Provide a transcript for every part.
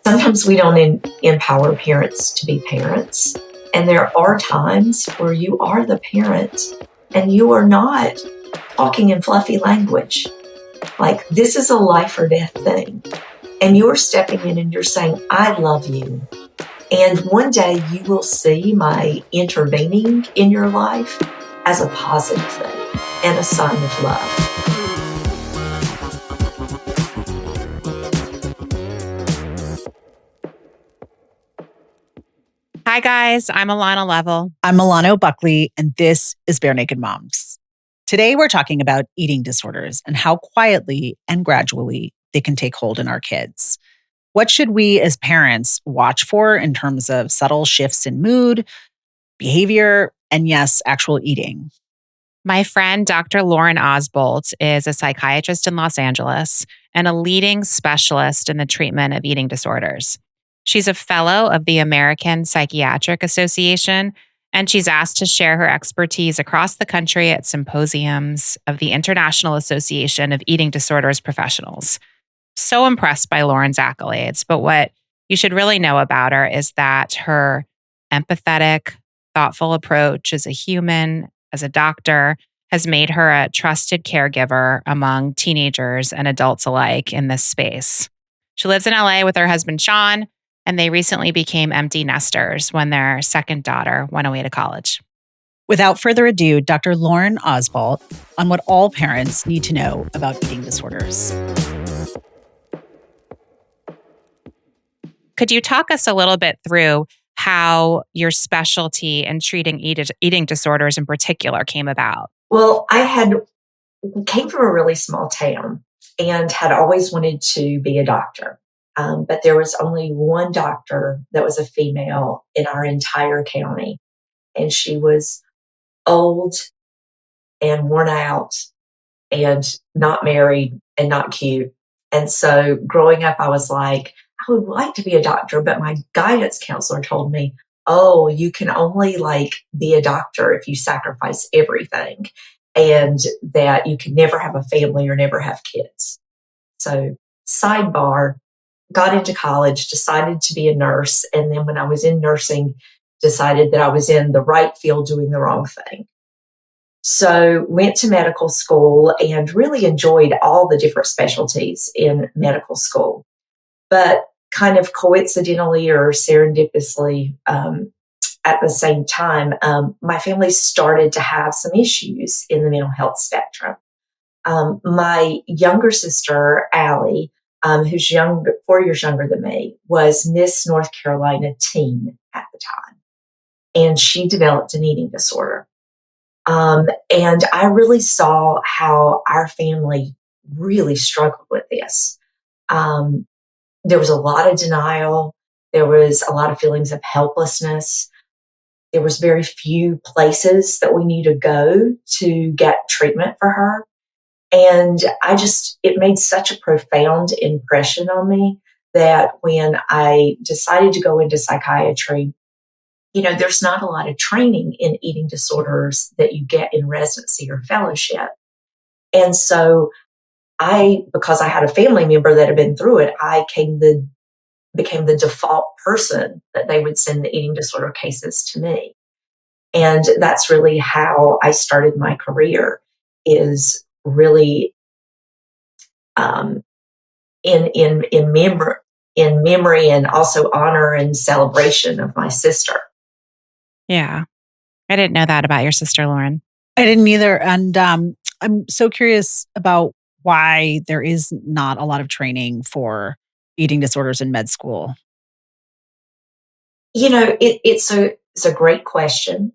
Sometimes we don't empower parents to be parents. And there are times where you are the parent and you are not talking in fluffy language. Like, this is a life or death thing. And you're stepping in and you're saying, I love you. And one day you will see my intervening in your life as a positive thing and a sign of love. Hi, guys. I'm Alana Level. I'm Milano Buckley, and this is Bare Naked Moms. Today, we're talking about eating disorders and how quietly and gradually they can take hold in our kids. What should we as parents watch for in terms of subtle shifts in mood, behavior, and yes, actual eating? My friend, Dr. Lauren Ozbolt, is a psychiatrist in Los Angeles and a leading specialist in the treatment of eating disorders. She's a fellow of the American Psychiatric Association, and she's asked to share her expertise across the country at symposiums of the International Association of Eating Disorders Professionals. So impressed by Lauren's accolades, but what you should really know about her is that her empathetic, thoughtful approach as a human, as a doctor, has made her a trusted caregiver among teenagers and adults alike in this space. She lives in LA with her husband, Sean, and they recently became empty nesters when their second daughter went away to college. Without further ado, Dr. Lauren Ozbolt on what all parents need to know about eating disorders. Could you talk us a little bit through how your specialty in treating eating disorders in particular came about? Well, I came from a really small town and had always wanted to be a doctor. But there was only one doctor that was a female in our entire county. And she was old and worn out and not married and not cute. And so growing up, I was like, I would like to be a doctor, but my guidance counselor told me, oh, you can only be a doctor if you sacrifice everything, and that you can never have a family or never have kids. So sidebar, got into college, decided to be a nurse. And then when I was in nursing, decided that I was in the right field doing the wrong thing. So went to medical school and really enjoyed all the different specialties in medical school. But kind of coincidentally or serendipitously, at the same time, my family started to have some issues in the mental health spectrum. My younger sister, Allie, who's 4 years younger than me, was Miss North Carolina teen at the time. And she developed an eating disorder. And I really saw how our family really struggled with this. There was a lot of denial. There was a lot of feelings of helplessness. There was very few places that we needed to go to get treatment for her. And it made such a profound impression on me that when I decided to go into psychiatry, there's not a lot of training in eating disorders that you get in residency or fellowship. And so because I had a family member that had been through it, I became the default person that they would send the eating disorder cases to me. And that's really how I started my career, is really in memory and also honor and celebration of my sister. Yeah. I didn't know that about your sister, Lauren. I didn't either. And I'm so curious about why there is not a lot of training for eating disorders in med school. It's a great question.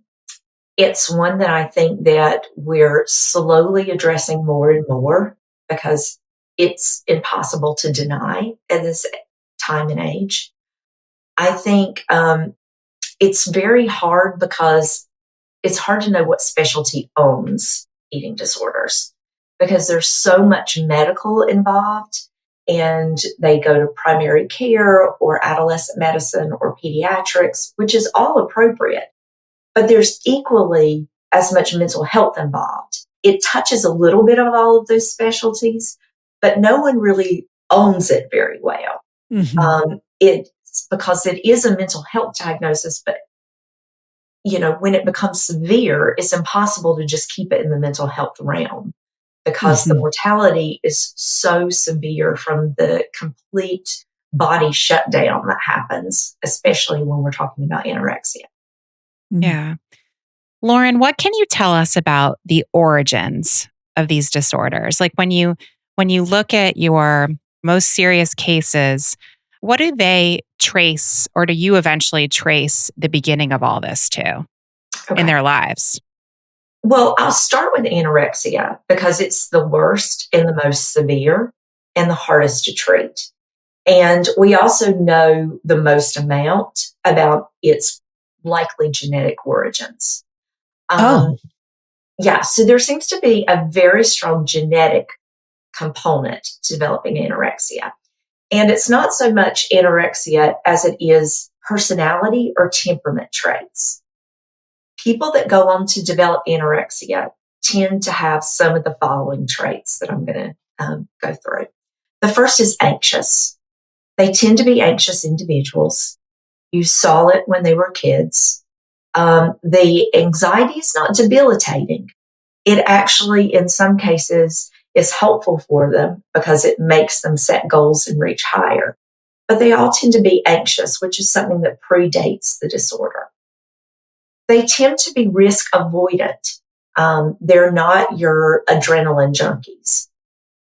It's one that I think that we're slowly addressing more and more because it's impossible to deny at this time and age. I think it's very hard because it's hard to know what specialty owns eating disorders because there's so much medical involved, and they go to primary care or adolescent medicine or pediatrics, which is all appropriate. But there's equally as much mental health involved. It touches a little bit of all of those specialties, but no one really owns it very well. Mm-hmm. it's because it is a mental health diagnosis, but when it becomes severe, it's impossible to just keep it in the mental health realm because the Mhm. mortality is so severe from the complete body shutdown that happens, especially when we're talking about anorexia. Mhm. Yeah. Lauren, what can you tell us about the origins of these disorders? Like when you look at your most serious cases, what do they trace or do you eventually trace the beginning of all this to in Okay. their lives? Well, I'll start with anorexia because it's the worst and the most severe and the hardest to treat. And we also know the most amount about its likely genetic origins. Oh, Yeah, so there seems to be a very strong genetic component to developing anorexia. And it's not so much anorexia as it is personality or temperament traits. People that go on to develop anorexia tend to have some of the following traits that I'm going to go through. The first is anxious. They tend to be anxious individuals. You saw it when they were kids. The anxiety is not debilitating. It actually, in some cases, is helpful for them because it makes them set goals and reach higher. But they all tend to be anxious, which is something that predates the disorder. They tend to be risk avoidant. They're not your adrenaline junkies.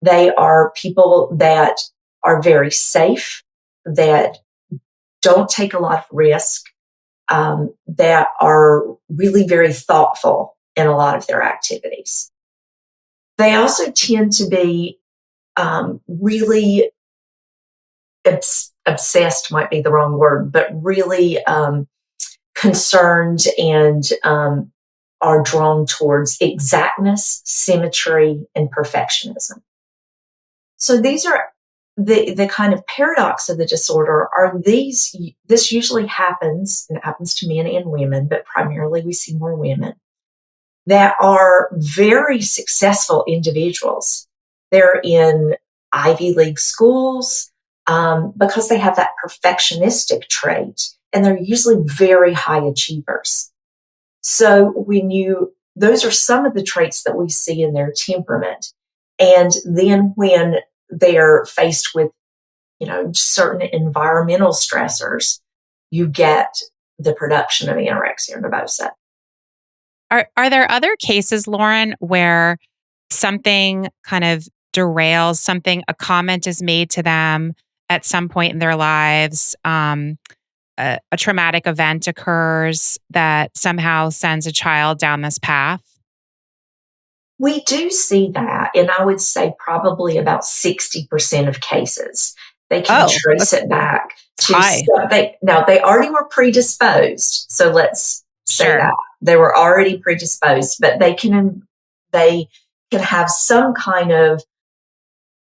They are people that are very safe, that don't take a lot of risk, that are really very thoughtful in a lot of their activities. They also tend to be really obsessed, might be the wrong word, but really concerned and are drawn towards exactness, symmetry, and perfectionism. So these are the kind of paradox of the disorder are this usually happens, and it happens to men and women, but primarily we see more women that are very successful individuals. They're in Ivy League schools because they have that perfectionistic trait, and they're usually very high achievers. So those are some of the traits that we see in their temperament. And then when they're faced with, certain environmental stressors, you get the production of anorexia nervosa. Are there other cases, Lauren, where something kind of derails, a comment is made to them at some point in their lives, a traumatic event occurs that somehow sends a child down this path? We do see that, and I would say probably about 60% of cases. They can oh, trace that's it back to high. something. Now, they already were predisposed, so let's say Sure. that. They were already predisposed, but they can have some kind of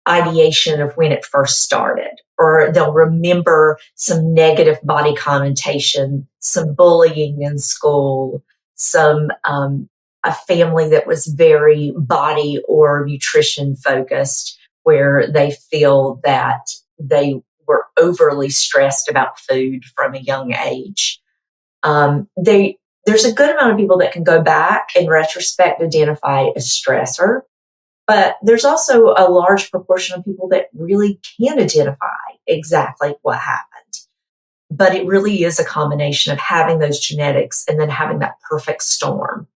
ideation of when it first started, or they'll remember some negative body connotation, some bullying in school, some a family that was very body or nutrition focused, where they feel that they were overly stressed about food from a young age. There's a good amount of people that can go back in retrospect, identify a stressor, but there's also a large proportion of people that really can't identify exactly what happened. But it really is a combination of having those genetics and then having that perfect storm.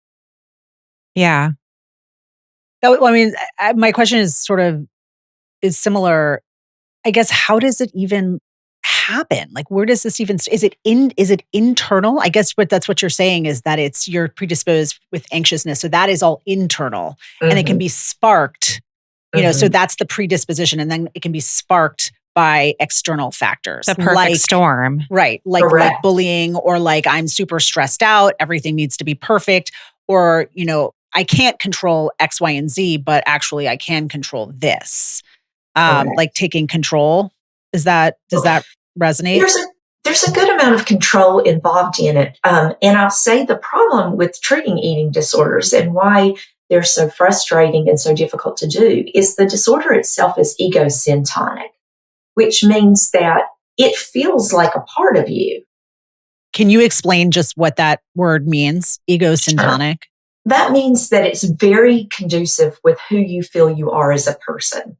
Yeah. Well, I mean, my question is similar. I guess, how does it even happen? Like, where does this even, is it internal? I guess that's what you're saying is that you're predisposed with anxiousness. So that is all internal and it can Mhm, be sparked, so mhm. that's the predisposition. And then it can be sparked by external factors The perfect storm. right. Like Correct. bullying or like I'm super stressed out. Everything needs to be perfect. Or, I can't control X, Y, and Z, but actually I can control this. Like Correct. taking control. Does that resonate? There's a there's a good amount of control involved in it. And I'll say the problem with treating eating disorders and why they're so frustrating and so difficult to do is the disorder itself is egosyntonic, which means that it feels like a part of you. Can you explain just what that word means, Sure. egosyntonic? That means that it's very conducive with who you feel you are as a person.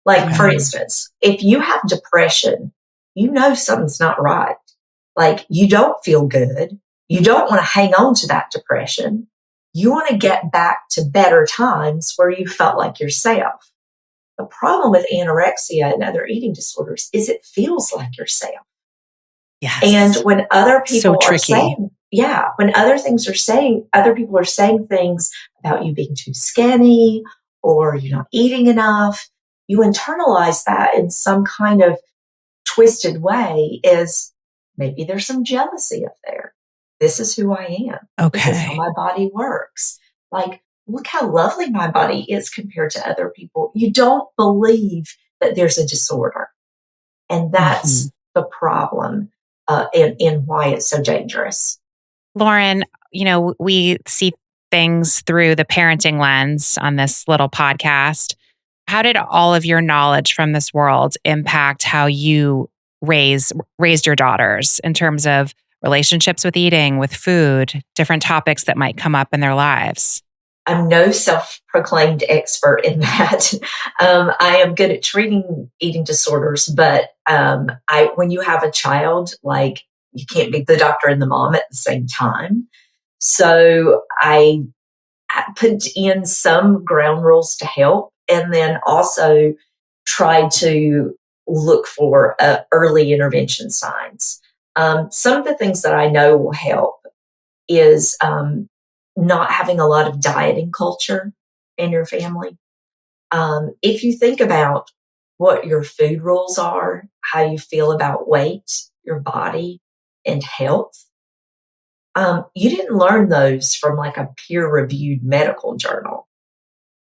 Like, for instance, if you have depression, you know something's not right. Like, you don't feel good. You don't want to hang on to that depression. You want to get back to better times where you felt like yourself. The problem with anorexia and other eating disorders is it feels like yourself. Yes. And when other people So are tricky. saying, when other people are saying things about you being too skinny or you're not eating enough, you internalize that in some kind of twisted way as maybe there's some jealousy up there. This is who I am. This is how Okay. my body works. Like, look how lovely my body is compared to other people. You don't believe that there's a disorder. And that's the problem and why it's so dangerous. Lauren, we see things through the parenting lens on this little podcast. How did all of your knowledge from this world impact how you raised your daughters in terms of relationships with eating, with food, different topics that might come up in their lives? I'm no self-proclaimed expert in that. I am good at treating eating disorders, but when you have a child, like, you can't be the doctor and the mom at the same time. So I put in some ground rules to help, and then also tried to look for early intervention signs. Some of the things that I know will help is not having a lot of dieting culture in your family. If you think about what your food rules are, how you feel about weight, your body, and health, you didn't learn those from like a peer-reviewed medical journal.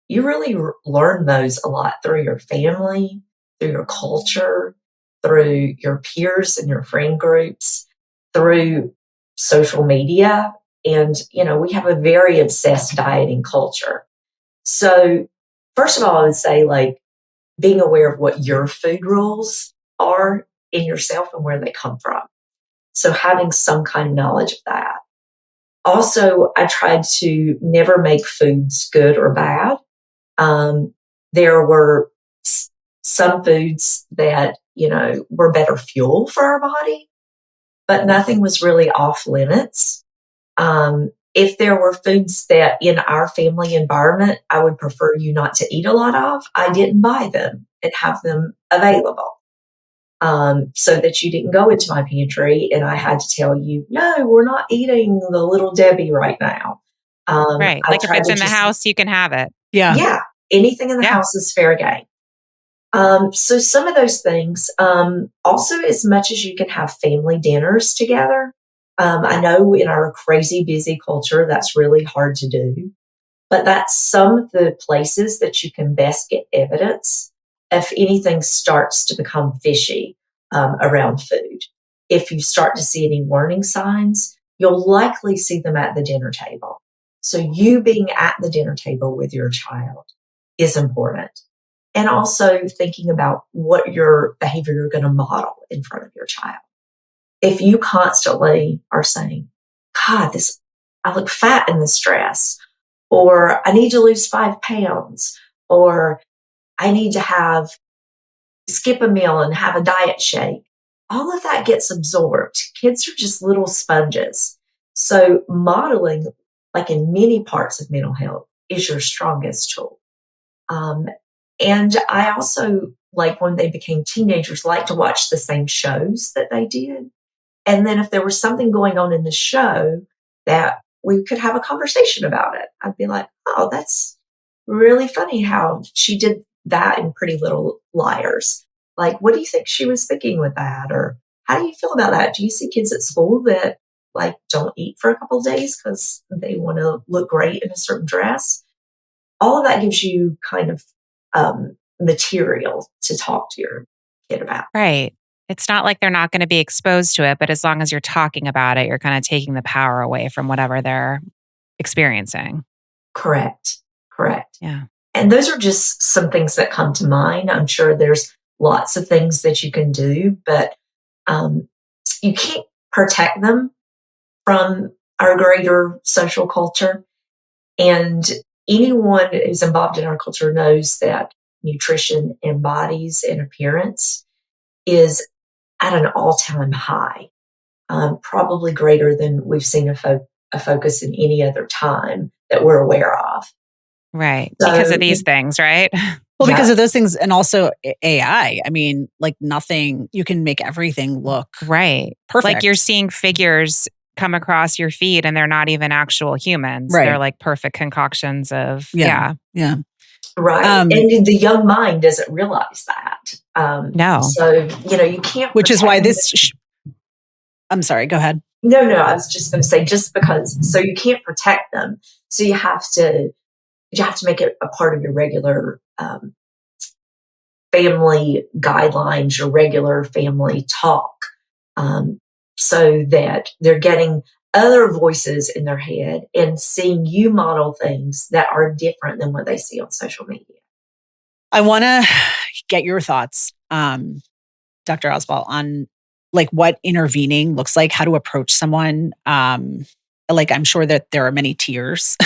You really learn those a lot through your family, through your culture, through your peers and your friend groups, through social media. And, we have a very obsessed dieting culture. So, first of all, I would say, like, being aware of what your food rules are in yourself and where they come from. So, having some kind of knowledge of that. Also, I tried to never make foods good or bad. There were some foods that, were better fuel for our body, but nothing was really off limits. If there were foods that in our family environment, I would prefer you not to eat a lot of, I didn't buy them and have them available. So that you didn't go into my pantry and I had to tell you, no, we're not eating the Little Debbie right now. Right. I Like, if tried it's to in the house, you can have it. yeah, anything in the Yeah. house is fair game. So some of those things, also as much as you can have family dinners together. I know in our crazy busy culture, that's really hard to do, but that's some of the places that you can best get evidence if anything starts to become fishy around food. If you start to see any warning signs, you'll likely see them at the dinner table. So you being at the dinner table with your child is important. And also thinking about what your behavior you're going to model in front of your child. If you constantly are saying, God, I look fat in this dress, or I need to lose 5 pounds, or I need to skip a meal and have a diet shake, all of that gets absorbed. Kids are just little sponges. So modeling, like in many parts of mental health, is your strongest tool. And I also, like, when they became teenagers, like to watch the same shows that they did. And then if there was something going on in the show that we could have a conversation about it, I'd be like, oh, that's really funny how she did that in Pretty Little Liars. Like, what do you think she was thinking with that? Or how do you feel about that? Do you see kids at school that, like, don't eat for a couple of days because they want to look great in a certain dress? All of that gives you kind of material to talk to your kid about. Right. It's not like they're not going to be exposed to it, but as long as you're talking about it, you're kind of taking the power away from whatever they're experiencing. Correct. Yeah. And those are just some things that come to mind. I'm sure there's lots of things that you can do, but Um, you can't protect them from our greater social culture. And anyone who's involved in our culture knows that nutrition and bodies and appearance is at an all-time high, probably greater than we've seen a focus in any other time that we're aware of. Right. So, Because of these things, right? Well, yeah. because of those things, and also AI. I mean, like nothing, you can make everything look Right. perfect. Like you're seeing figures come across your feed and they're not even actual humans. Right. They're like perfect concoctions of, Yeah. Right. And the young mind doesn't realize that. No. So, you can't. Which is why protect this, I'm sorry, go ahead. No, I was just going to say, just because, so you can't protect them. So you have to make it a part of your regular family guidelines, your regular family talk, so that they're getting other voices in their head and seeing you model things that are different than what they see on social media. I want to get your thoughts, Dr. Ozbolt, on like what intervening looks like, how to approach someone. Like I'm sure that there are many tiers,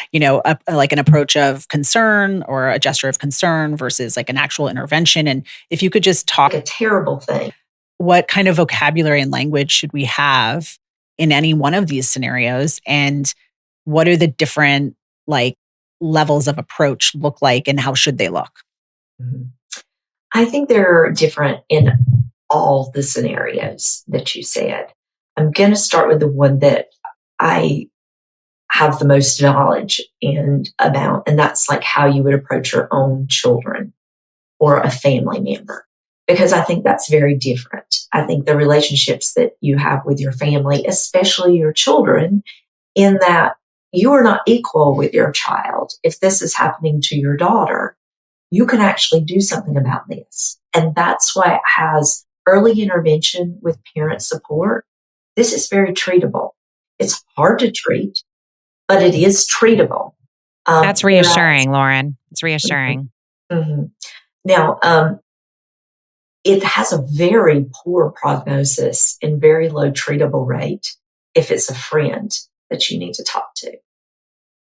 like an approach of concern or a gesture of concern versus like an actual intervention. And if you could just talk, a terrible thing. What kind of vocabulary and language should we have in any one of these scenarios? And what are the different like levels of approach look like and how should they look? Mm-hmm. I think they're different in all the scenarios that you said. I'm going to start with the one that I have the most knowledge about, and that's like how you would approach your own children or a family member, because I think that's very different. I think the relationships that you have with your family, especially your children, in that you are not equal with your child. If this is happening to your daughter, you can actually do something about this. And that's why it has early intervention with parent support. This is very treatable. It's hard to treat, but it is treatable. That's reassuring, Lauren. It's reassuring. Mm-hmm. Now, it has a very poor prognosis and very low treatable rate if it's a friend that you need to talk to.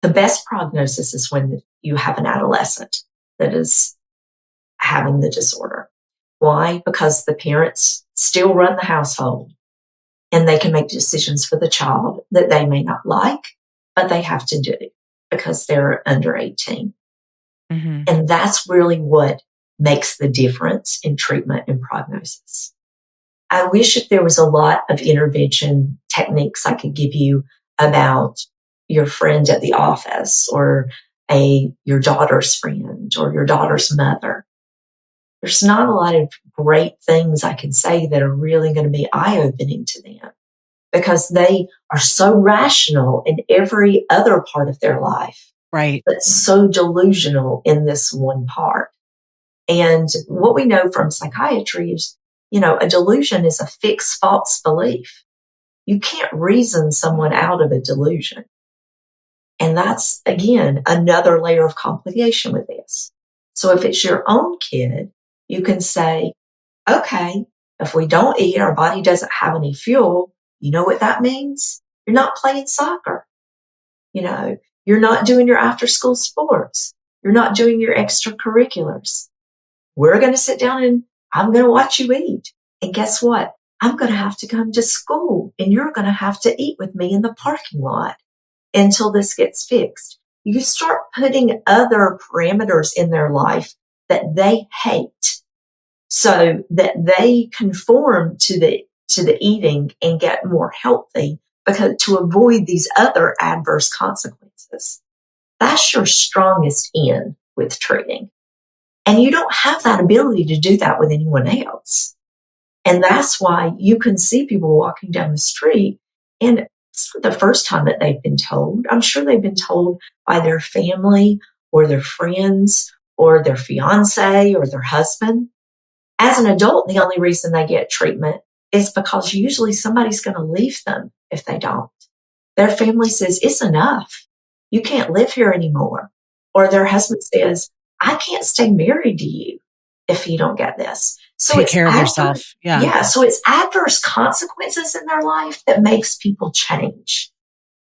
The best prognosis is when you have an adolescent that is having the disorder. Why? Because the parents still run the household and they can make decisions for the child that they may not like, but they have to do because they're under 18. Mm-hmm. And that's really what makes the difference in treatment and prognosis. I wish that there was a lot of intervention techniques I could give you about your friend at the office or your daughter's friend or your daughter's mother. There's not a lot of great things I can say that are really going to be eye-opening to them because they are so rational in every other part of their life. Right. But so delusional in this one part. And what we know from psychiatry is, a delusion is a fixed false belief. You can't reason someone out of a delusion. And that's, again, another layer of complication with this. So if it's your own kid, you can say, okay, if we don't eat, our body doesn't have any fuel. You know what that means? You're not playing soccer. You're not doing your after school sports. You're not doing your extracurriculars. We're going to sit down and I'm going to watch you eat. And guess what? I'm going to have to come to school and you're going to have to eat with me in the parking lot until this gets fixed. You start putting other parameters in their life that they hate so that they conform to the eating and get more healthy because to avoid these other adverse consequences. That's your strongest end with treating. And you don't have that ability to do that with anyone else. And that's why you can see people walking down the street and it's not the first time that they've been told. I'm sure they've been told by their family or their friends or their fiance or their husband. As an adult, the only reason they get treatment is because usually somebody's going to leave them if they don't. Their family says, it's enough. You can't live here anymore. Or their husband says, I can't stay married to you if you don't get this. So take it's care of yourself. Yeah. Yeah. So it's adverse consequences in their life that makes people change.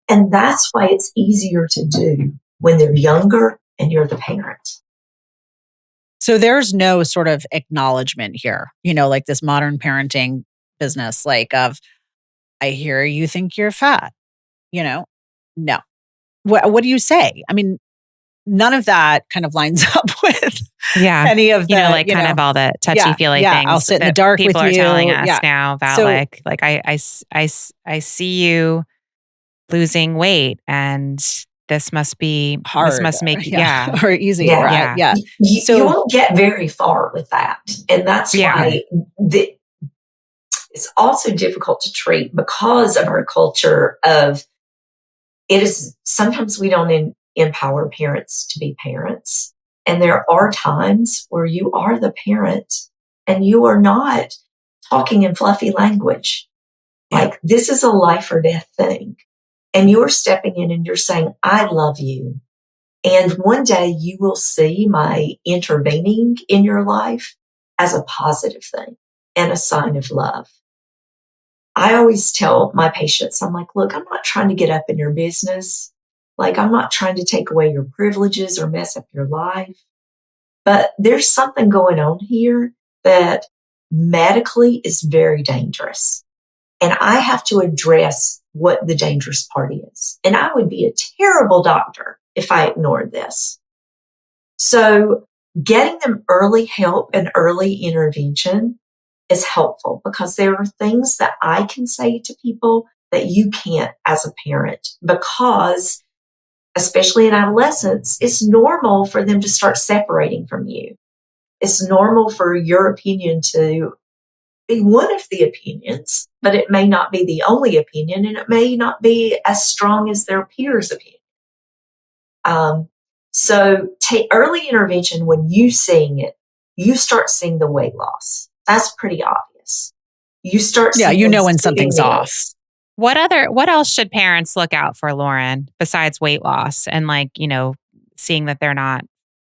And that's why it's easier to do when they're younger and you're the parent. So there's no sort of acknowledgement here, like this modern parenting business, like of, I hear you think you're fat, no. What do you say? I mean, none of that kind of lines up with any of the, kind of all the yeah, touchy-feely things I'll sit in the dark with you. People are telling us now about So, I see you losing weight and this must hard. make or easy. Yeah. Right? Yeah. You won't get very far with that. And that's why it's also difficult to treat because of our culture of it is sometimes we don't empower parents to be parents. And there are times where you are the parent and you are not talking in fluffy language. Like this is a life or death thing. And you're stepping in and you're saying, I love you. And one day you will see my intervening in your life as a positive thing and a sign of love. I always tell my patients, I'm like, look, I'm not trying to get up in your business. Like, I'm not trying to take away your privileges or mess up your life. But there's something going on here that medically is very dangerous. And I have to address what the dangerous part is. And I would be a terrible doctor if I ignored this. So getting them early help and early intervention is helpful because there are things that I can say to people that you can't as a parent because, especially in adolescence, it's normal for them to start separating from you. It's normal for your opinion to be one of the opinions, but it may not be the only opinion and it may not be as strong as their peers' opinion. So take early intervention when you start seeing the weight loss. That's pretty obvious. You start seeing when something's off. What else should parents look out for, Lauren, besides weight loss and seeing that they're not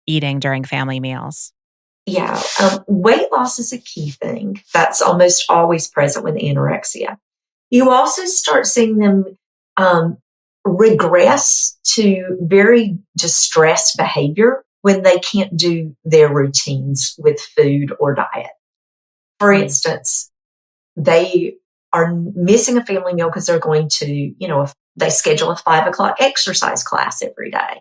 eating during family meals? Yeah, weight loss is a key thing. That's almost always present with anorexia. You also start seeing them regress to very distressed behavior when they can't do their routines with food or diet. For instance, they are missing a family meal because they're going to, if they schedule a 5 o'clock exercise class every day.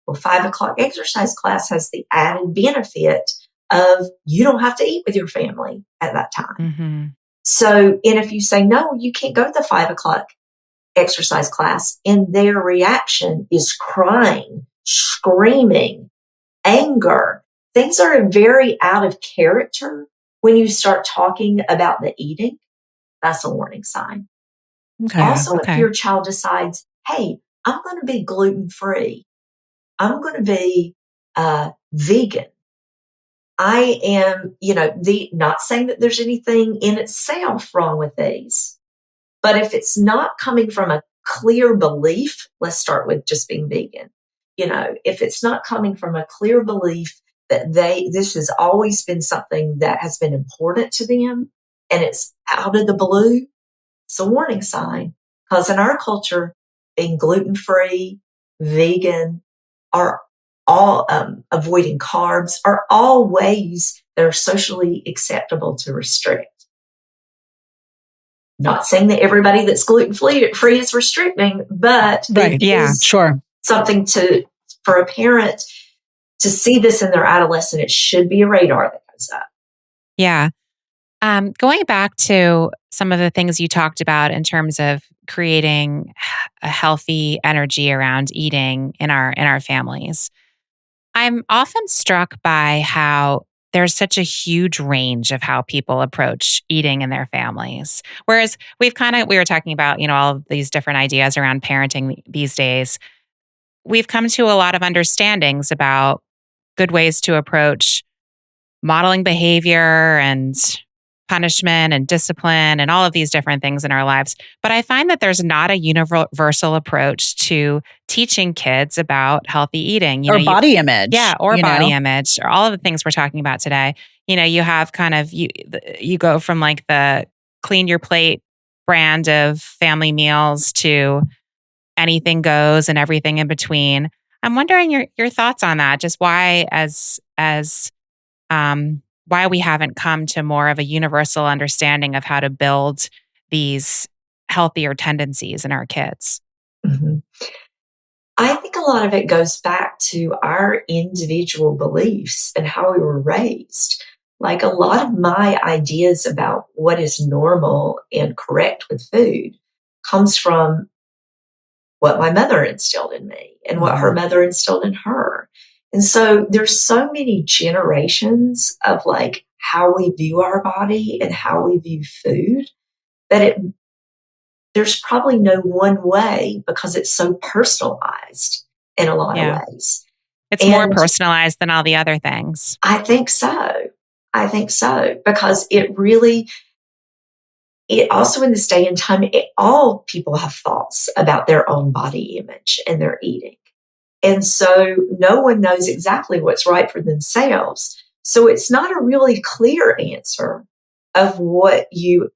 Well, 5 o'clock exercise class has the added benefit of you don't have to eat with your family at that time. Mm-hmm. So, and if you say, no, you can't go to the 5 o'clock exercise class, and their reaction is crying, screaming, anger, things are very out of character. When you start talking about the eating, that's a warning sign. Okay. Also, if your child decides, hey, I'm going to be gluten-free, I'm going to be vegan, I am, not saying that there's anything in itself wrong with these, but if it's not coming from a clear belief, let's start with just being vegan. If it's not coming from a clear belief that this has always been something that has been important to them and it's out of the blue, it's a warning sign. Because in our culture, being gluten-free, vegan, are all avoiding carbs are all ways that are socially acceptable to restrict. Not saying that everybody that's gluten-free is restricting, but right. Sure. Something for a parent to see this in their adolescent, it should be a radar that goes up. Yeah. Going back to some of the things you talked about in terms of creating a healthy energy around eating in our families, I'm often struck by how there's such a huge range of how people approach eating in their families. Whereas we were talking about, all of these different ideas around parenting these days. We've come to a lot of understandings about good ways to approach modeling behavior and punishment and discipline and all of these different things in our lives. But I find that there's not a universal approach to teaching kids about healthy eating. Or body image. Yeah, or body image, or all of the things we're talking about today. You have kind of you go from like the clean your plate brand of family meals to anything goes and everything in between. I'm wondering your thoughts on that. Just why we haven't come to more of a universal understanding of how to build these healthier tendencies in our kids. Mhm. I think a lot of it goes back to our individual beliefs and how we were raised. Like a lot of my ideas about what is normal and correct with food comes from what my mother instilled in me and what her Mhm. mother instilled in her. And so there's so many generations of like how we view our body and how we view food that there's probably no one way because it's so personalized in a lot of Yeah. ways. It's more And personalized than all the other things. I think so. I think so because it also in this day and time, all people have thoughts about their own body image and their eating. And so no one knows exactly what's right for themselves. So it's not a really clear answer of what you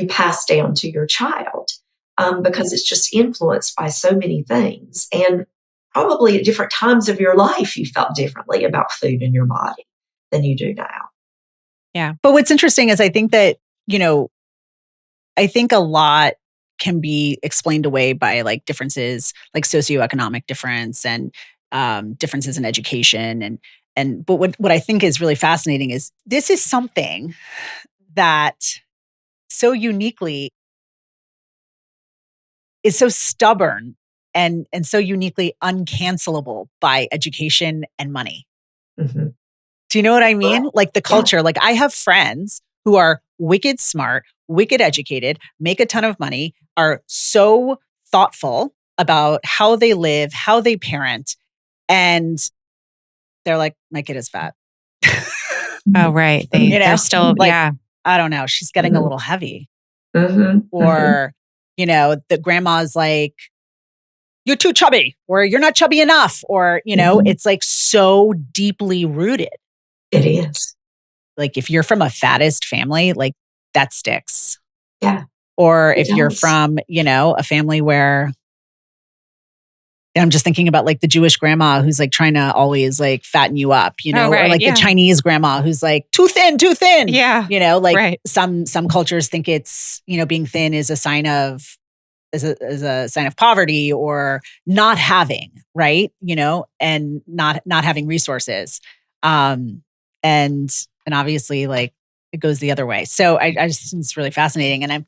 pass down to your child because it's just influenced by so many things. And probably at different times of your life, you felt differently about food in your body than you do now. Yeah. But what's interesting is I think that, you know, I think a lot can be explained away by like differences, like socioeconomic difference and differences in education. But what I think is really fascinating is this is something that so uniquely is so stubborn and so uniquely uncancelable by education and money. Hmm. Do you know what I Correct. mean? Like the Yeah. culture. Like I have friends who are wicked smart, wicked educated, make a ton of money, are so thoughtful about how they live, how they parent, and they're like, my kid is fat. Oh, right. You They're know, still, like, yeah. I don't know, she's getting a Hmm. little heavy. Hmm. Hmm. Or, the grandma's like, you're too chubby, or you're not chubby enough, or, Hmm. it's like so deeply rooted. It is. Like if you're from a fattest family, like that sticks. Yeah, Or it if you're does. from, a family where and I'm just thinking about like the Jewish grandma who's like trying to always like fatten you up, Oh, or right. like the Yeah. Chinese grandma who's like too thin, too thin. Yeah. Like Right. some cultures think it's, being thin is a sign of is a sign of poverty or not having, right? And not having resources. Um and and obviously like it goes the other way. So I just think it's really fascinating. And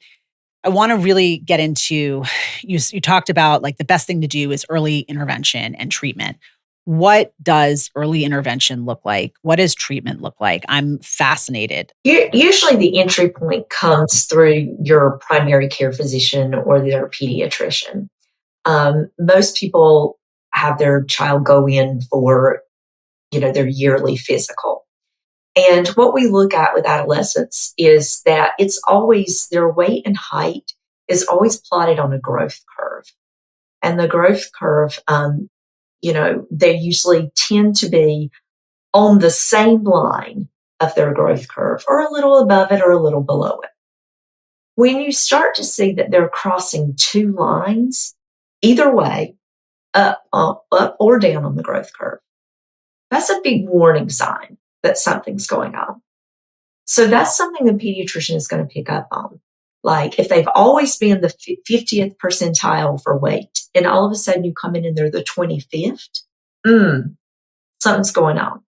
I want to really get into you talked about like the best thing to do is early intervention and treatment. What does early intervention look like? What does treatment look like? I'm fascinated. Usually, the entry point comes through your primary care physician or their pediatrician. Most people have their child go in for, their yearly physical. And what we look at with adolescents is that it's always their weight and height is always plotted on a growth curve. And the growth curve, they usually tend to be on the same line of their growth curve or a little above it or a little below it. When you start to see that they're crossing two lines, either way, up or down on the growth curve, that's a big warning sign that something's going on. So that's something the pediatrician is going to pick up on. Like if they've always been the 50th percentile for weight and all of a sudden you come in and they're the 25th, something's going on.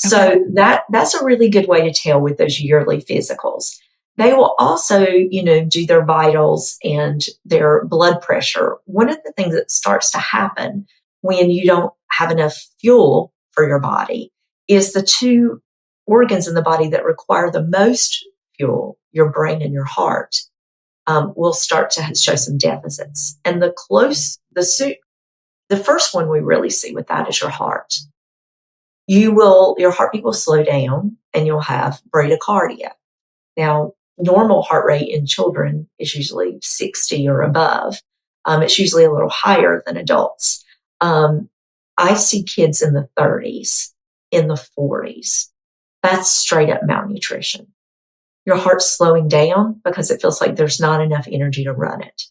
Okay. So that's a really good way to tell with those yearly physicals. They will also, do their vitals and their blood pressure. One of the things that starts to happen when you don't have enough fuel for your body is the two organs in the body that require the most fuel, your brain and your heart, will start to show some deficits. And the first one we really see with that is your heart. Your heartbeat will slow down and you'll have bradycardia. Now, normal heart rate in children is usually 60 or above. It's usually a little higher than adults. I see kids in the 30s, in the 40s. That's straight up malnutrition. Your heart's slowing down because it feels like there's not enough energy to run it.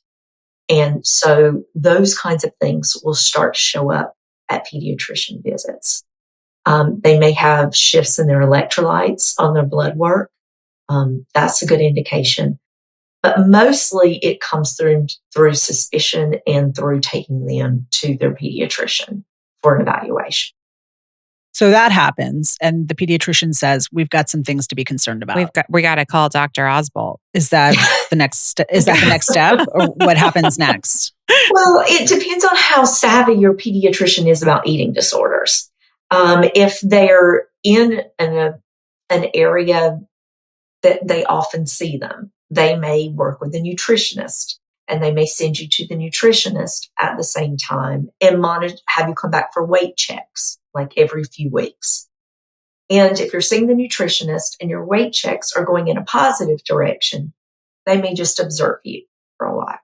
And so those kinds of things will start to show up at pediatrician visits. They may have shifts in their electrolytes on their blood work. That's a good indication. But mostly it comes through suspicion and through taking them to their pediatrician for an evaluation. So that happens, and the pediatrician says, we've got some things to be concerned about. We got to call Dr. Ozbolt. Is that the next step, or what happens next? Well, it depends on how savvy your pediatrician is about eating disorders. If they're in an area that they often see them, they may work with a nutritionist, and they may send you to the nutritionist at the same time and have you come back for weight checks like every few weeks. And if you're seeing the nutritionist and your weight checks are going in a positive direction, they may just observe you for a while.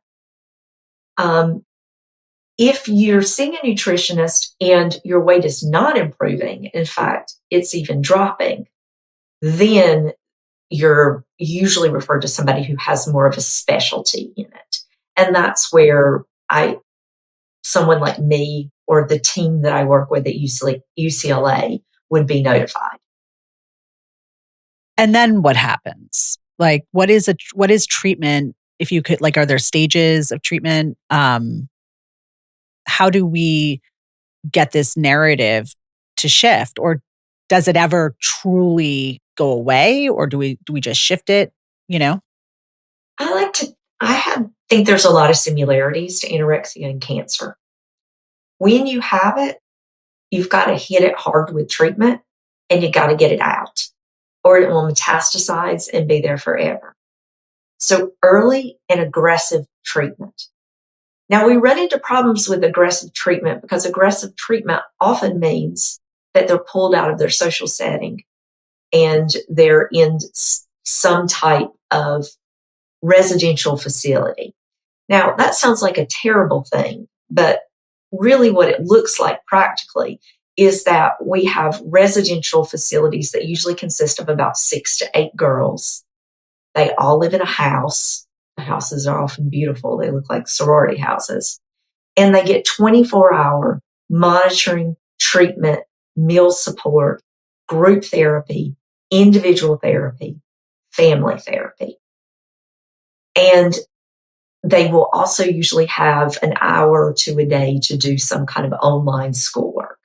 If you're seeing a nutritionist and your weight is not improving, in fact, it's even dropping, then you're usually referred to somebody who has more of a specialty in it. And that's where someone like me or the team that I work with at UCLA would be notified. And then what happens? Like, what is treatment? If you could, like, are there stages of treatment? How do we get this narrative to shift, or does it ever truly go away, or do we just shift it? I think there's a lot of similarities to anorexia and cancer. When you have it, you've got to hit it hard with treatment, and you got to get it out, or it will metastasize and be there forever. So early and aggressive treatment. Now, we run into problems with aggressive treatment because aggressive treatment often means that they're pulled out of their social setting and they're in some type of residential facility. Now, that sounds like a terrible thing, but really what it looks like practically is that we have residential facilities that usually consist of about 6 to 8 girls. They all live in a house. The houses are often beautiful. They look like sorority houses. And they get 24-hour monitoring, treatment, meal support, group therapy, individual therapy, family therapy. And they will also usually have an hour or two a day to do some kind of online schoolwork.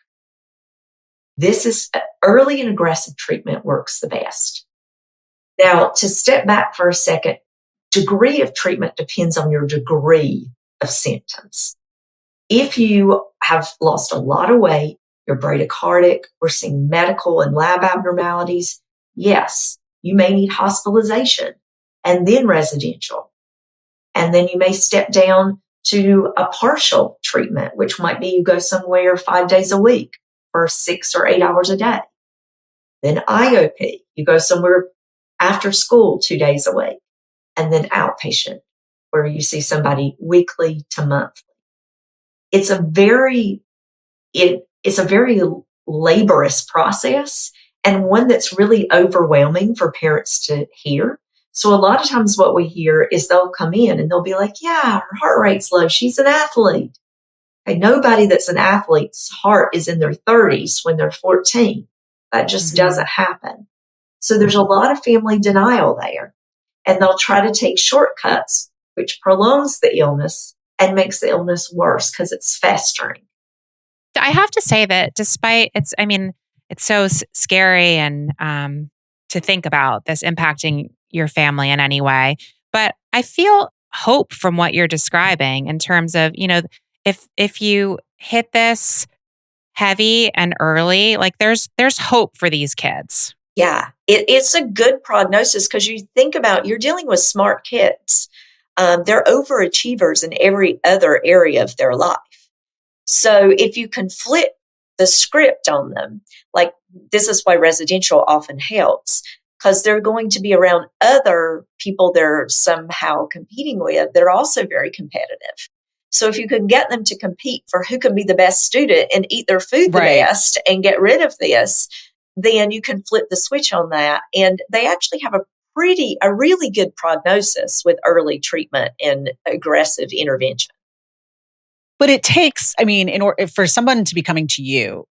This is early and aggressive treatment works the best. Now, to step back for a second, degree of treatment depends on your degree of symptoms. If you have lost a lot of weight, you're bradycardic, we're seeing medical and lab abnormalities, yes, you may need hospitalization and then residential. And then you may step down to a partial treatment, which might be you go somewhere 5 days a week for 6 or 8 hours a day. Then IOP, you go somewhere after school 2 days a week. And then outpatient, where you see somebody weekly to monthly. It's a very laborious process, and one that's really overwhelming for parents to hear. So a lot of times what we hear is they'll come in and they'll be like, yeah, her heart rate's low. She's an athlete. Okay, nobody that's an athlete's heart is in their 30s when they're 14. That just doesn't happen. So there's a lot of family denial there. And they'll try to take shortcuts, which prolongs the illness and makes the illness worse because it's festering. I have to say that despite it's so scary and to think about this impacting your family in any way, but I feel hope from what you're describing in terms of, if you hit this heavy and early, like there's hope for these kids. Yeah, it's a good prognosis because you think about you're dealing with smart kids. They're overachievers in every other area of their life. So if you can flip the script on them, like this is why residential often helps, because they're going to be around other people they're somehow competing with. They're also very competitive. So if you can get them to compete for who can be the best student and eat their food the best and get rid of this, then you can flip the switch on that. And they actually have a really good prognosis with early treatment and aggressive intervention. But it takes, I mean, in order for someone to be coming to you,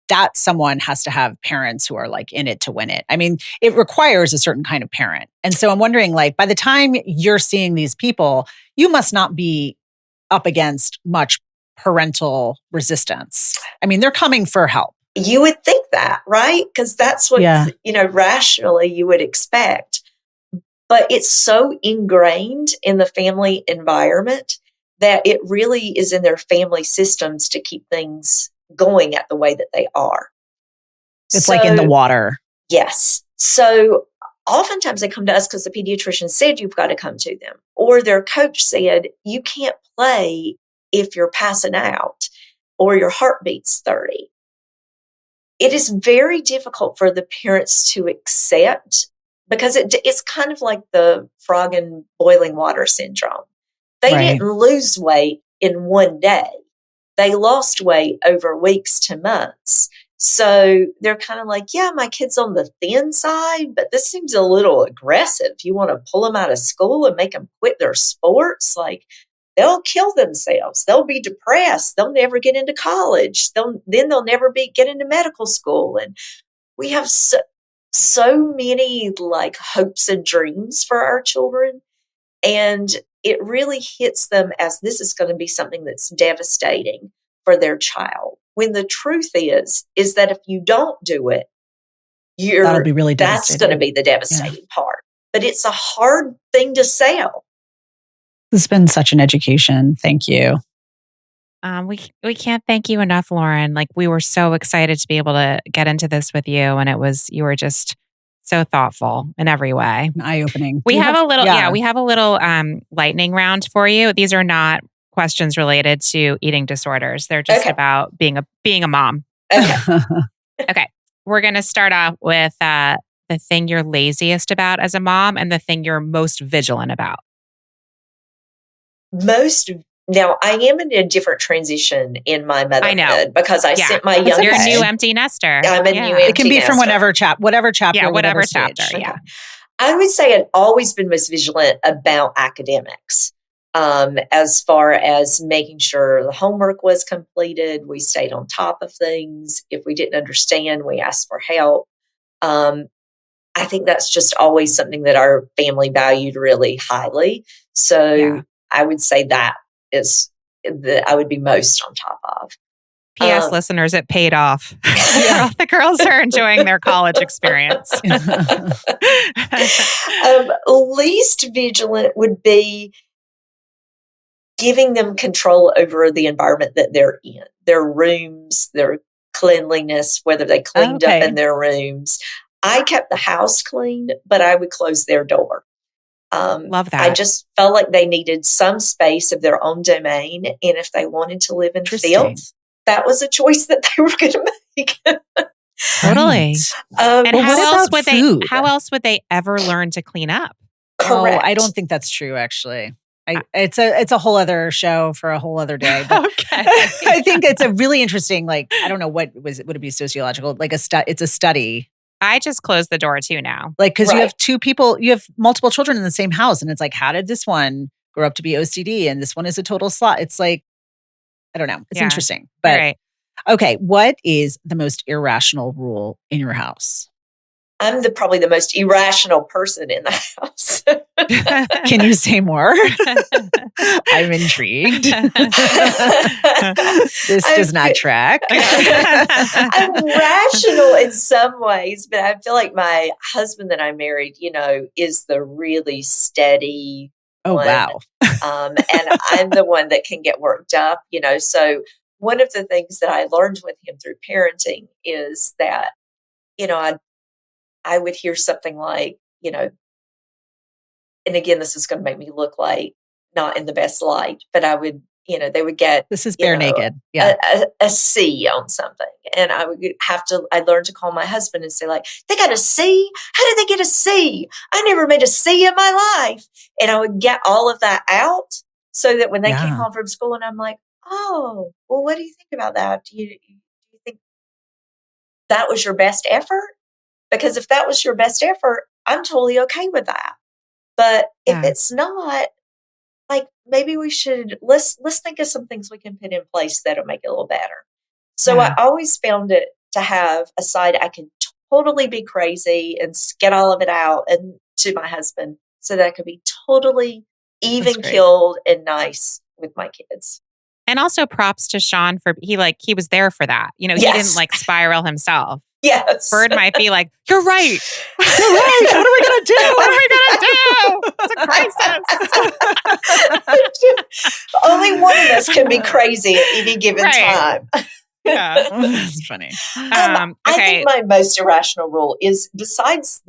that someone has to have parents who are like in it to win it. I mean, it requires a certain kind of parent. And so I'm wondering, like, by the time you're seeing these people, you must not be up against much parental resistance. I mean, they're coming for help. You would think that, right? Because that's what, rationally you would expect. But it's so ingrained in the family environment that it really is in their family systems to keep things going at the way that they are. It's like in the water. Yes. So oftentimes they come to us because the pediatrician said you've got to come to them, or their coach said you can't play if you're passing out or your heartbeat's 30. It is very difficult for the parents to accept because it's kind of like the frog in boiling water syndrome. They didn't lose weight in one day. They lost weight over weeks to months. So they're kind of like, yeah, my kid's on the thin side, but this seems a little aggressive. You want to pull them out of school and make them quit their sports? Like, they'll kill themselves. They'll be depressed. They'll never get into college. They'll never get into medical school. And we have so many like hopes and dreams for our children. And it really hits them as this is going to be something that's devastating for their child. When the truth is that if you don't do it, that'll be really that's going to be the devastating part. But it's a hard thing to sell. This has been such an education. Thank you. We can't thank you enough, Lauren. Like, we were so excited to be able to get into this with you, and you were just so thoughtful in every way. Eye-opening. We have a little lightning round for you. These are not questions related to eating disorders. They're just about being a mom. Okay. Okay. We're going to start off with the thing you're laziest about as a mom and the thing you're most vigilant about. Now, I am in a different transition in my motherhood because I sent my youngest. You're a new empty nester. I'm a new empty nester. It can be from whatever chapter. Yeah, whatever stage. chapter. Yeah. I would say I've always been most vigilant about academics. As far as making sure the homework was completed, we stayed on top of things. If we didn't understand, we asked for help. I think that's just always something that our family valued really highly. So I would say that is that I would be most on top of. P.S. listeners, it paid off. The girls are enjoying their college experience. Least vigilant would be giving them control over the environment that they're in, their rooms, their cleanliness, whether they cleaned up in their rooms. I kept the house clean, but I would close their door. Love that. I just felt like they needed some space of their own domain. And if they wanted to live in filth, that was a choice that they were going to make. Totally. And how else would they ever learn to clean up? Correct. Oh, I don't think that's true, actually. It's a whole other show for a whole other day. But Okay. I think it's a really interesting, like, I don't know would it be sociological? Like it's a study. I just closed the door too now. Like, because you have multiple children in the same house, and it's like, how did this one grow up to be OCD and this one is a total slut? It's like, I don't know. It's interesting. But okay, what is the most irrational rule in your house? I'm probably the most irrational person in the house. Can you say more? I'm intrigued. This does not track. I'm rational in some ways, but I feel like my husband that I married, is the really steady one. Wow. And I'm the one that can get worked up, So one of the things that I learned with him through parenting is that, I would hear something like, and again, this is going to make me look like not in the best light, but I would, they would get, this is bare naked. Yeah. A C on something. And I learned to call my husband and say like, they got a C? How did they get a C? I never made a C in my life. And I would get all of that out so that when they came home from school and I'm like, oh, well, what do you think about that? Do you think that was your best effort? Because if that was your best effort, I'm totally okay with that. But if Yeah. it's not, like, maybe we should let's think of some things we can put in place that'll make it a little better. So I Yeah. always found it to have a side I could totally be crazy and get all of it out and to my husband so that I could be totally That's even great. keeled and nice with my kids. And also props to Sean for he was there for that. He didn't Yes. like spiral himself. Yes. Bird might be like, "You're right. You're right. What are we going to do? What are we gonna do? It's a crisis." Only one of us can be crazy at any given Right. time. Yeah. That's funny. I Okay. think my most irrational rule is, besides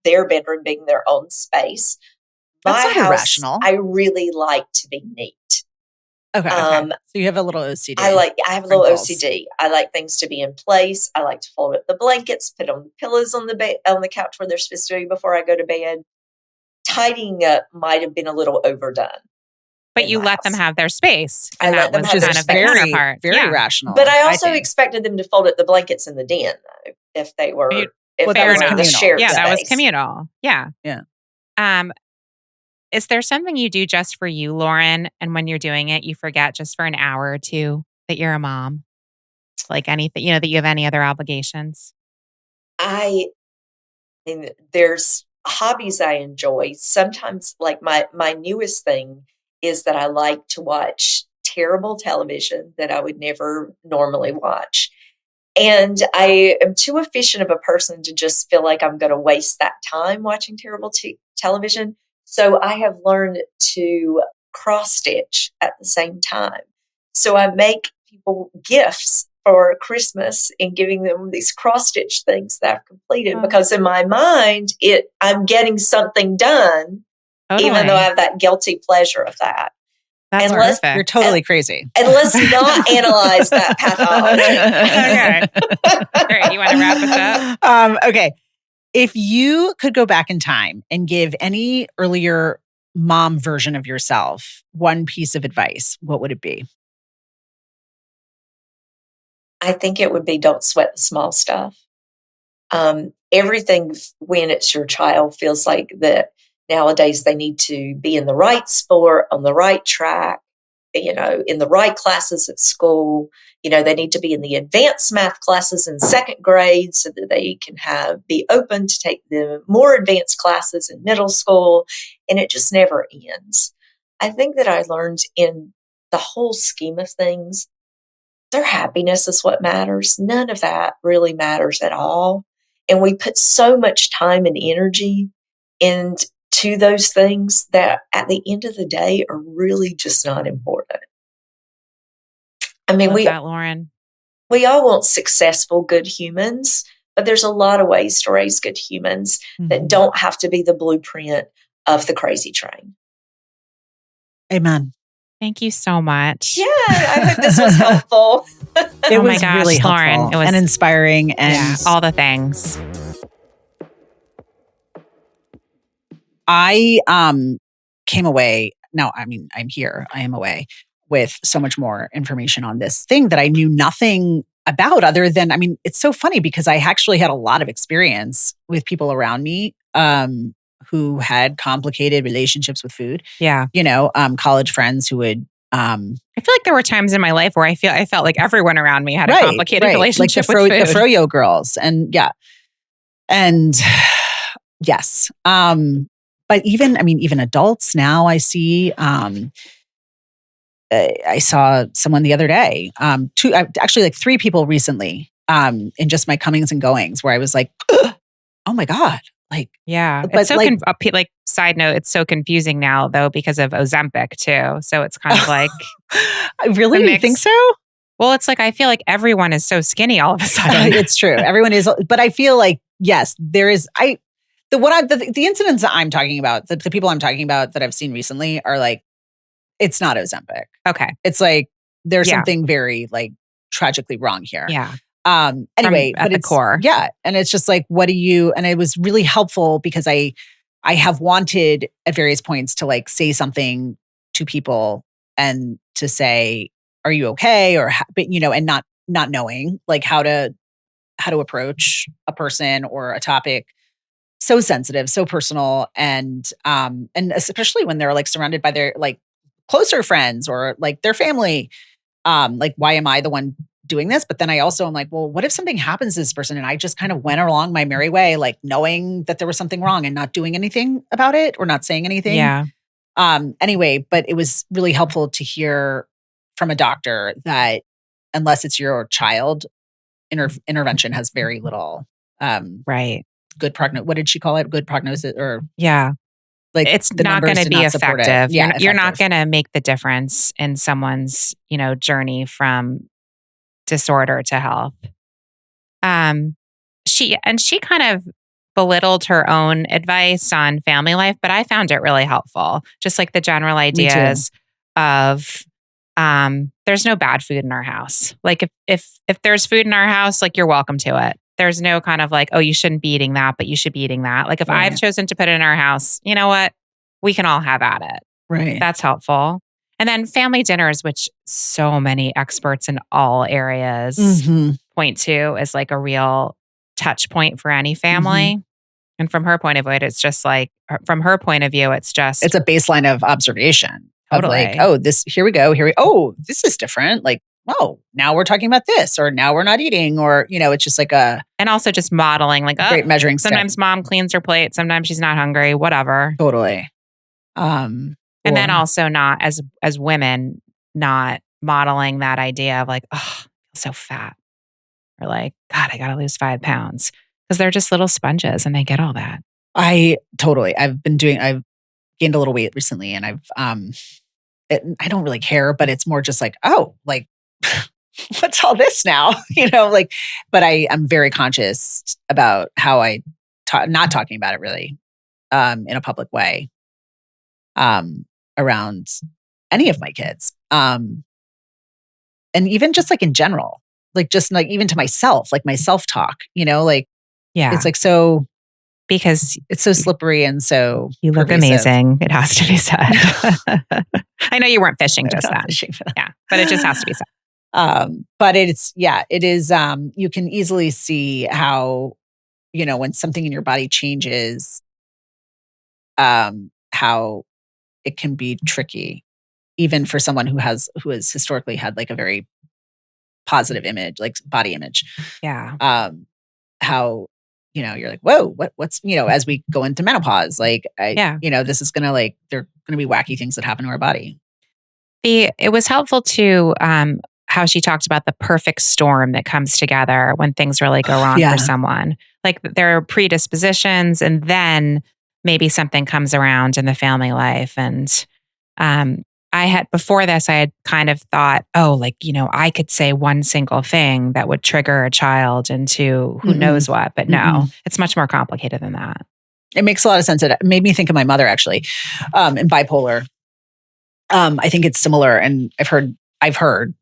their bedroom being their own space, That's my not house, irrational. I really like to be neat. Okay. So you have a little OCD. I have a little Wrinkles. OCD. I like things to be in place. I like to fold up the blankets, put on the pillows on the couch where they're supposed to be before I go to bed. Tidying up might have been a little overdone. But you let them have their space. I And let them was have their kind of the space. counterpart. Very Yeah. rational. But I also think. expected them to fold up the blankets in the den, though, if they were, Well, if fair that was enough. the shared Yeah, space. that was communal. Yeah. Yeah. Is there something you do just for you, Lauren? And when you're doing it, you forget just for an hour or two that you're a mom? Like anything, that you have any other obligations? I mean, there's hobbies I enjoy. Sometimes, like my newest thing is that I like to watch terrible television that I would never normally watch. And I am too efficient of a person to just feel like I'm going to waste that time watching terrible television. So I have learned to cross stitch at the same time. So I make people gifts for Christmas and giving them these cross stitch things that I've completed, because in my mind, I'm getting something done, even though I have that guilty pleasure of that. That's perfect. You're totally crazy. And let's not analyze that pathology. Okay. Great. You want to wrap us up? Okay. If you could go back in time and give any earlier mom version of yourself one piece of advice, what would it be? I think it would be, don't sweat the small stuff. Everything, when it's your child, feels like that nowadays they need to be in the right sport, on the right track, in the right classes at school. They need to be in the advanced math classes in second grade so that they can be open to take the more advanced classes in middle school. And it just never ends. I think that I learned, in the whole scheme of things, their happiness is what matters. None of that really matters at all. And we put so much time and energy into those things that at the end of the day are really just not important. I mean, Lauren. We all want successful, good humans, but there's a lot of ways to raise good humans that don't have to be the blueprint of the crazy train. Amen. Thank you so much. Yeah, I hope this was helpful. It was really helpful, Lauren. It was, and inspiring, and all the things. I came away. No, I mean, I'm here. I am away with so much more information on this thing that I knew nothing about, other than, it's so funny because I actually had a lot of experience with people around me who had complicated relationships with food. Yeah. College friends who would. I feel like there were times in my life where I felt like everyone around me had a complicated relationship with food. The froyo girls, and yes. But even adults now, I see. I saw someone the other day. Actually, like 3 people recently. In just my comings and goings, where I was like, oh my God. It's so side note, it's so confusing now though because of Ozempic too. So it's kind of like, really, you think so? Well, it's like I feel like everyone is so skinny all of a sudden. It's true, everyone is, but I feel like yes, there is. The incidents that I'm talking about, the people I'm talking about that I've seen recently are like, it's not Ozempic. Okay, it's like there's something very tragically wrong here. Yeah. Anyway, at the core. Yeah. And it's just like, and it was really helpful because I have wanted at various points to say something to people and to say, are you okay? And not knowing how to how to approach a person or a topic so sensitive, so personal, and especially when they're like surrounded by their like closer friends or like their family. Like, why am I the one doing this? But then I also am like, well, what if something happens to this person and I just kind of went along my merry way, like knowing that there was something wrong and not doing anything about it or not saying anything. Yeah. Anyway, but it was really helpful to hear from a doctor that unless it's your child, intervention has very little Right. good prognosis. What did she call it? Good prognosis or Yeah. like It's the not going numbers to did be not support it. effective. Yeah, You're not effective. going to make the difference in someone's, journey from disorder to health. She kind of belittled her own advice on family life, but I found it really helpful. Just like the general Me too. ideas of there's no bad food in our house. Like if there's food in our house, like you're welcome to it. There's no kind of like, oh, you shouldn't be eating that, but you should be eating that. Like if Right. I've chosen to put it in our house, you know what? We can all have at it. Right. That's helpful. And then family dinners, which so many experts in all areas Mhm. point to as like a real touch point for any family. And from her point of view, it's just like, from her point of view, it's just, It's a baseline of observation of like, Totally. oh, here we go. Oh, this is different. Like, oh, now we're talking about this, or now we're not eating, or, it's just like a and also just modeling like, great measuring stick. sometimes mom cleans her plate. Sometimes she's not hungry, whatever. Totally. And then also not as women, not modeling that idea of like, oh, I feel so fat. Or like, God, I got to lose 5 pounds. Because they're just little sponges and they get all that. I've gained a little weight recently and I don't really care, but it's more just like, oh, like, what's all this now? But I'm very conscious about how I not talking about it really in a public way around any of my kids. And even just like in general, like just like even to myself, like my self-talk, like Yeah. it's like so because it's so slippery and so you look pervasive. amazing. It has to be said. I know you weren't fishing just Not then. fishing for that. Yeah. But it just has to be said. But it is, you can easily see how, when something in your body changes, how it can be tricky, even for someone who has historically had like a very positive image, like body image. Yeah. How, you're like, whoa, what's, as we go into menopause, like, this is going to like, there are going to be wacky things that happen to our body. It was helpful to how she talked about the perfect storm that comes together when things really go wrong for someone. Like there are predispositions and then maybe something comes around in the family life. And before this, I had kind of thought, oh, like, I could say one single thing that would trigger a child into who knows what. But no, it's much more complicated than that. It makes a lot of sense. It made me think of my mother actually, in bipolar. I think it's similar. And I've heard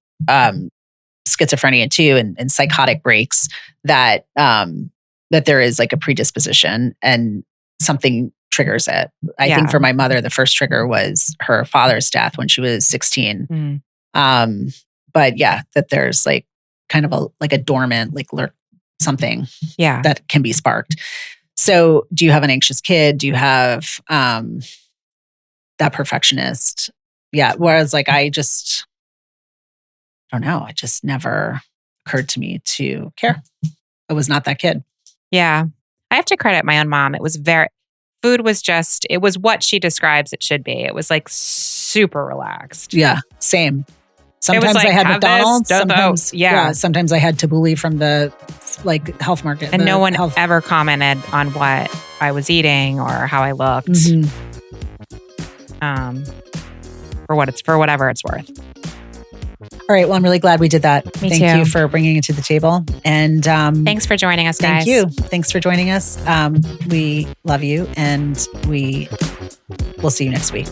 schizophrenia too, and psychotic breaks that there is like a predisposition and something triggers it. I think for my mother, the first trigger was her father's death when she was 16. But that there's like kind of a dormant, like something that can be sparked. So do you have an anxious kid? Do you have that perfectionist? Yeah. Whereas like, I don't know. It just never occurred to me to care. I was not that kid. Yeah. I have to credit my own mom. It was it was what she describes it should be. It was like super relaxed. Yeah. Same. Sometimes like, I had McDonald's. Sometimes I had tabbouleh from the like health market. And no one ever commented on what I was eating or how I looked. For whatever it's worth. All right. Well, I'm really glad we did that. Me Thank too. you for bringing it to the table. And thanks for joining us, guys. Thank you. Thanks for joining us. We love you, and we'll see you next week.